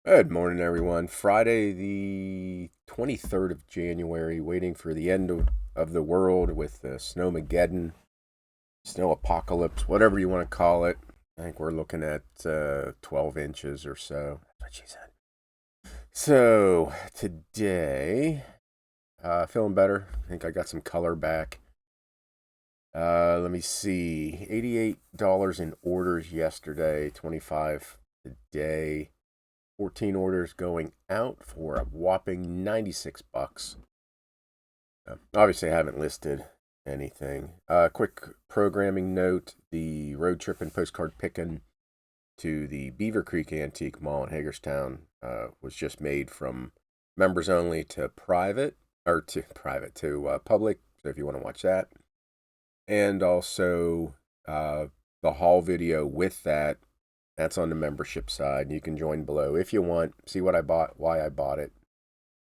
Good morning, everyone. Friday, the 23rd of January, waiting for the end of the world with the snowmageddon, snow apocalypse, whatever you want to call it. I think we're looking at 12 inches or so. That's what she said. So, today, feeling better. I think I got some color back. Let me see. $88 in orders yesterday, 25 today. 14 orders going out for a whopping 96 bucks. Obviously, I haven't listed anything. Quick programming note: the road trip and postcard picking to the Beaver Creek Antique Mall in Hagerstown was just made from members only to private, or to private to public. So if you want to watch that, and also the haul video with that. That's on the membership side. You can join below if you want. See what I bought, why I bought it.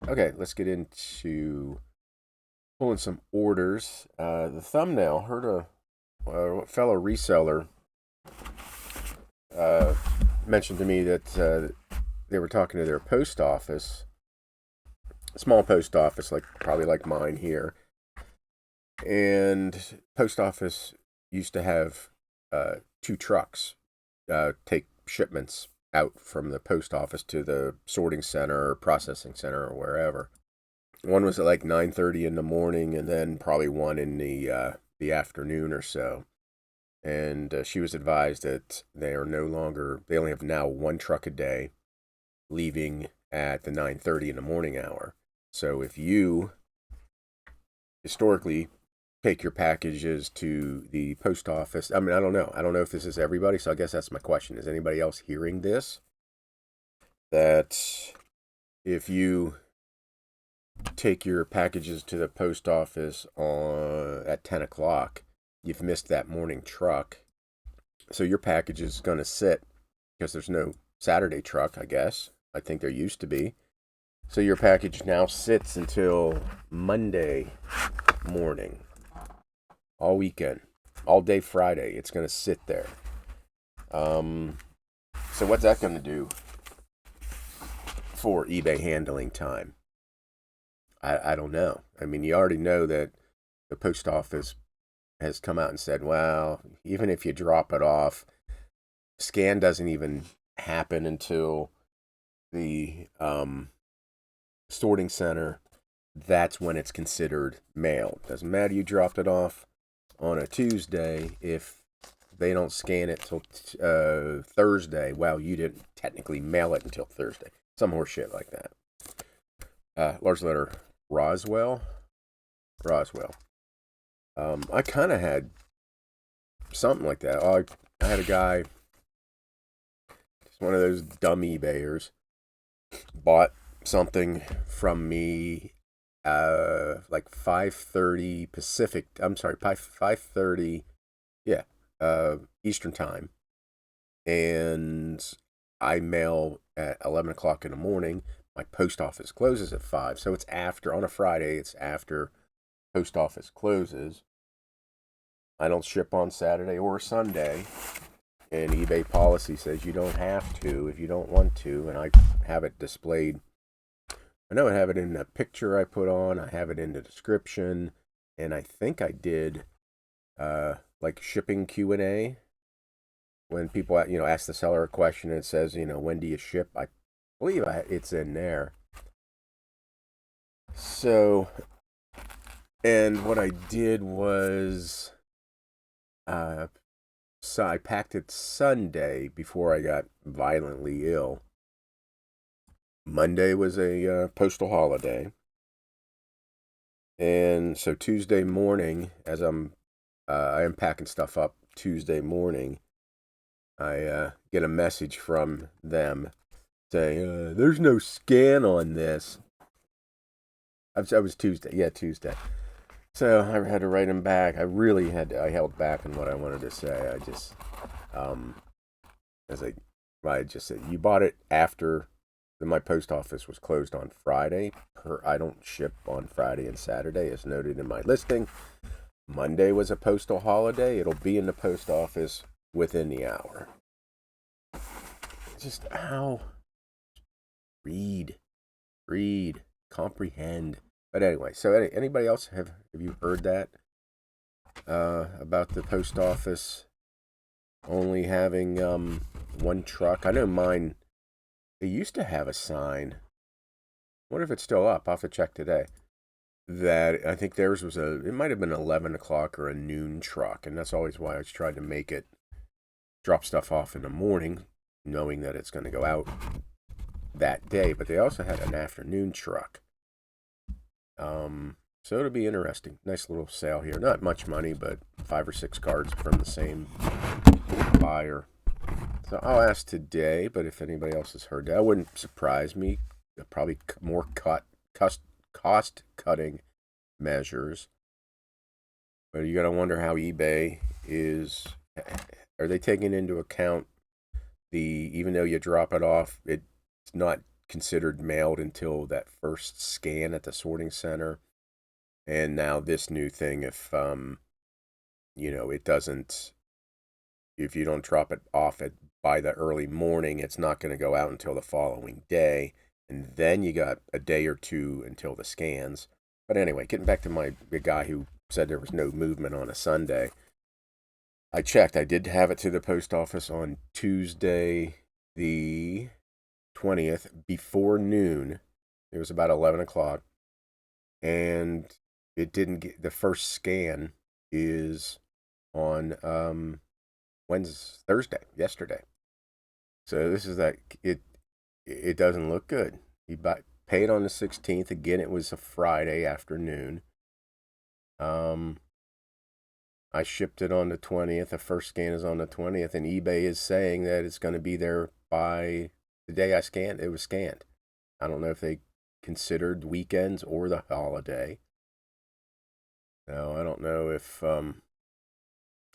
Okay, let's get into pulling some orders. The thumbnail, heard a fellow reseller mentioned to me that they were talking to their post office, small post office, probably like mine here. And post office used to have two trucks take shipments out from the post office to the sorting center or processing center or wherever. One was at like 9:30 in the morning, and then probably one in the afternoon or so. And she was advised that they only have now one truck a day, leaving at the 9:30 in the morning hour. So if you historically take your packages to the post office. I mean, I don't know. I don't know if this is everybody, so I guess that's my question. Is anybody else hearing this? That if you take your packages to the post office at 10 o'clock, you've missed that morning truck. So your package is going to sit because there's no Saturday truck, I guess. I think there used to be. So your package now sits until Monday morning. All weekend, all day Friday, it's going to sit there. So what's that going to do for eBay handling time? I don't know. I mean, you already know that the post office has come out and said, well, even if you drop it off, scan doesn't even happen until the sorting center. That's when it's considered mail. Doesn't matter you dropped it off on a Tuesday. If they don't scan it till Thursday, well, you didn't technically mail it until Thursday. Some horse shit like that. Large letter Roswell. I kind of had something like that. I had a guy, just one of those dumb eBayers, bought something from me like 5:30 Pacific. I'm sorry, 5:30. Yeah, Eastern time, and I mail at 11 o'clock in the morning. My post office closes at 5, so it's after on a Friday. It's after post office closes. I don't ship on Saturday or Sunday, and eBay policy says you don't have to if you don't want to, and I have it displayed. I know I have it in the picture I put on. I have it in the description, and I think I did like shipping Q&A when people ask the seller a question and it says when do you ship. I believe it's in there. So, and what I did was so I packed it Sunday before I got violently ill. Monday was a postal holiday. And so Tuesday morning, as I am packing stuff up Tuesday morning, I get a message from them saying, there's no scan on this. I was Tuesday. Yeah, Tuesday. So I had to write him back. I held back on what I wanted to say. I just said, you bought it after my post office was closed on Friday. I don't ship on Friday and Saturday, as noted in my listing. Monday was a postal holiday. It'll be in the post office within the hour. Just how Read, comprehend. But anyway, so anybody else have you heard that about the post office only having one truck? I know mine. It used to have a sign. I wonder if it's still up. I'll have to check today. That I think theirs was it might have been 11 o'clock or a noon truck, and that's always why I was trying to make it drop stuff off in the morning, knowing that it's going to go out that day. But they also had an afternoon truck. So it'll be interesting. Nice little sale here. Not much money, but 5 or 6 cards from the same buyer. So I'll ask today, but if anybody else has heard that, it wouldn't surprise me. Probably more cost-cutting measures. But you got to wonder how eBay is. Are they taking into account even though you drop it off, it's not considered mailed until that first scan at the sorting center. And now this new thing, if it doesn't, if you don't drop it off by the early morning, it's not going to go out until the following day. And then you got a day or two until the scans. But anyway, getting back to the guy who said there was no movement on a Sunday. I checked. I did have it to the post office on Tuesday, the 20th, before noon. It was about 11 o'clock. And it didn't get, the first scan is on Thursday, yesterday. So this is it doesn't look good. He paid on the 16th. Again, it was a Friday afternoon. I shipped it on the 20th. The first scan is on the 20th, and eBay is saying that it's going to be there by the day I scanned. It was scanned. I don't know if they considered weekends or the holiday. So I don't know if they're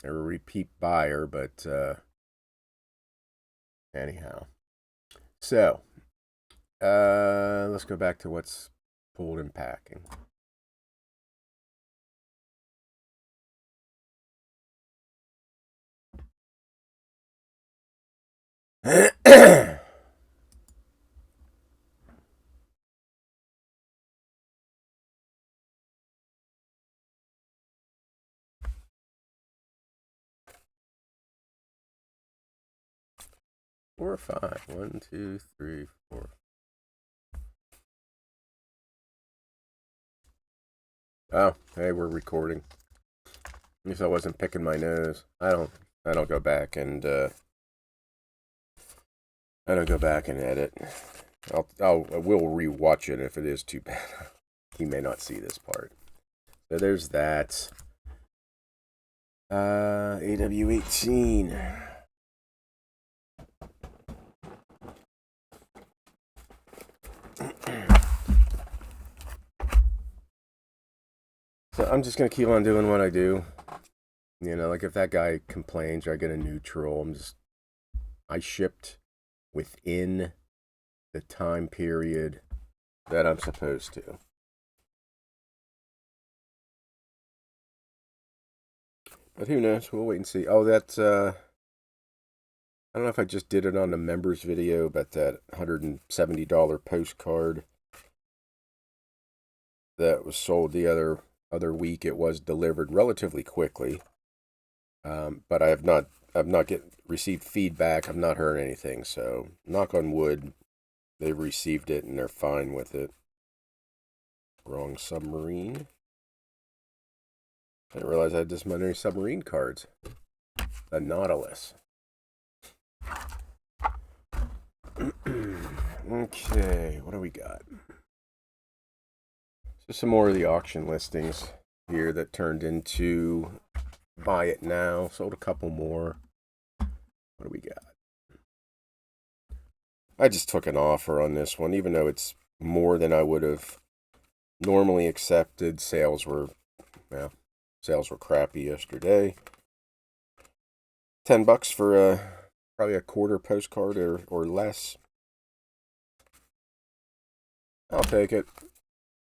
a repeat buyer, but anyhow. So let's go back to what's pulled and packing. Four or five. 1, 2, 3, 4. Oh, hey, we're recording. At least I wasn't picking my nose. I don't go back and edit. I will rewatch it if it is too bad. He may not see this part. So there's that. AW18. So I'm just gonna keep on doing what I do. Like if that guy complains or I get a neutral, I shipped within the time period that I'm supposed to. But who knows? We'll wait and see. Oh, that's I don't know if I just did it on the members video, but that $170 postcard that was sold the other week, it was delivered relatively quickly. But I've not received feedback. I've not heard anything. So knock on wood, they've received it and they're fine with it. Wrong submarine. I didn't realize I had this many submarine cards. The Nautilus. Okay, what do we got? So some more of the auction listings here that turned into buy it now. Sold a couple more. What do we got? I just took an offer on this one, even though it's more than I would have normally accepted. Sales were crappy yesterday. $10 for probably a quarter postcard or less. I'll take it.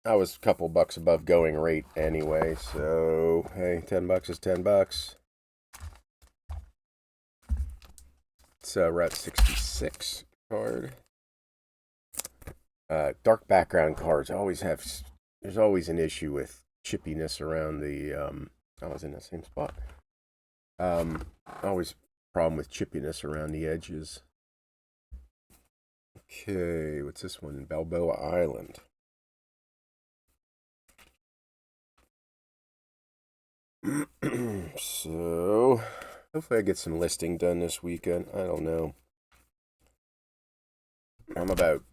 I was a couple bucks above going rate anyway, so hey, $10 is $10. So we're at 66 card. Dark background cards always have. There's always an issue with chippiness around the. I was in that same spot. Always problem with chippiness around the edges. Okay, what's this one? Balboa Island. So, hopefully I get some listing done this weekend. I don't know. I'm about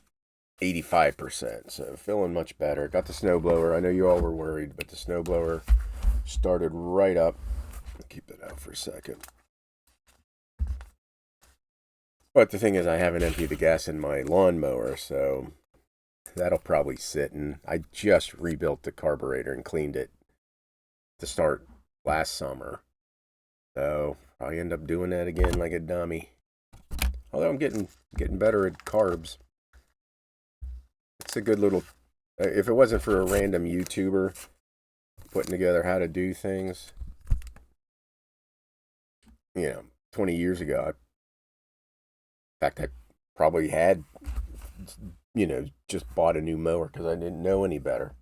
85%, so feeling much better. Got the snowblower. I know you all were worried, but the snowblower started right up. I'll keep that out for a second. But the thing is, I haven't emptied the gas in my lawnmower, so that'll probably sit. And I just rebuilt the carburetor and cleaned it to start last summer. So probably end up doing that again like a dummy. Although I'm getting better at carbs. It's a good little. If it wasn't for a random YouTuber putting together how to do things, 20 years ago, in fact, I probably had, just bought a new mower because I didn't know any better.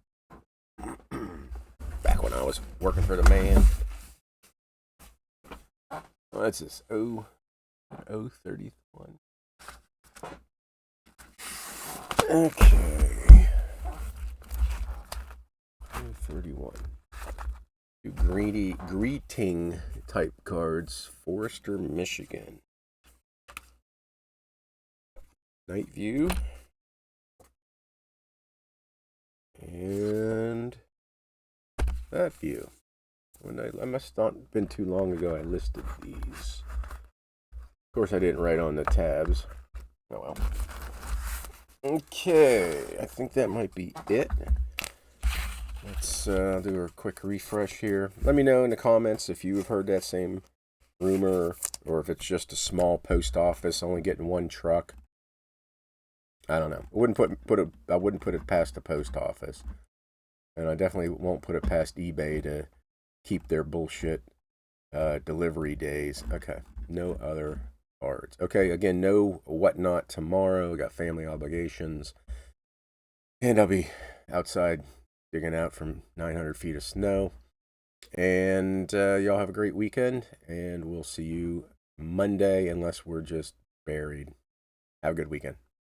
Back when I was working for the man. Oh, that's this 031. Okay. 031. Do greeting type cards. Forester, Michigan. Night view. And that view. I must not have been too long ago I listed these. Of course, I didn't write on the tabs. Oh well. Okay, I think that might be it. Let's do a quick refresh here. Let me know in the comments if you have heard that same rumor, or if it's just a small post office only getting one truck. I don't know. I wouldn't put it past the post office, and I definitely won't put it past eBay to keep their bullshit delivery days. Okay, no other cards. Okay, again, no whatnot tomorrow. We got family obligations, and I'll be outside digging out from 900 feet of snow. And y'all have a great weekend, and we'll see you Monday, unless we're just buried. Have a good weekend.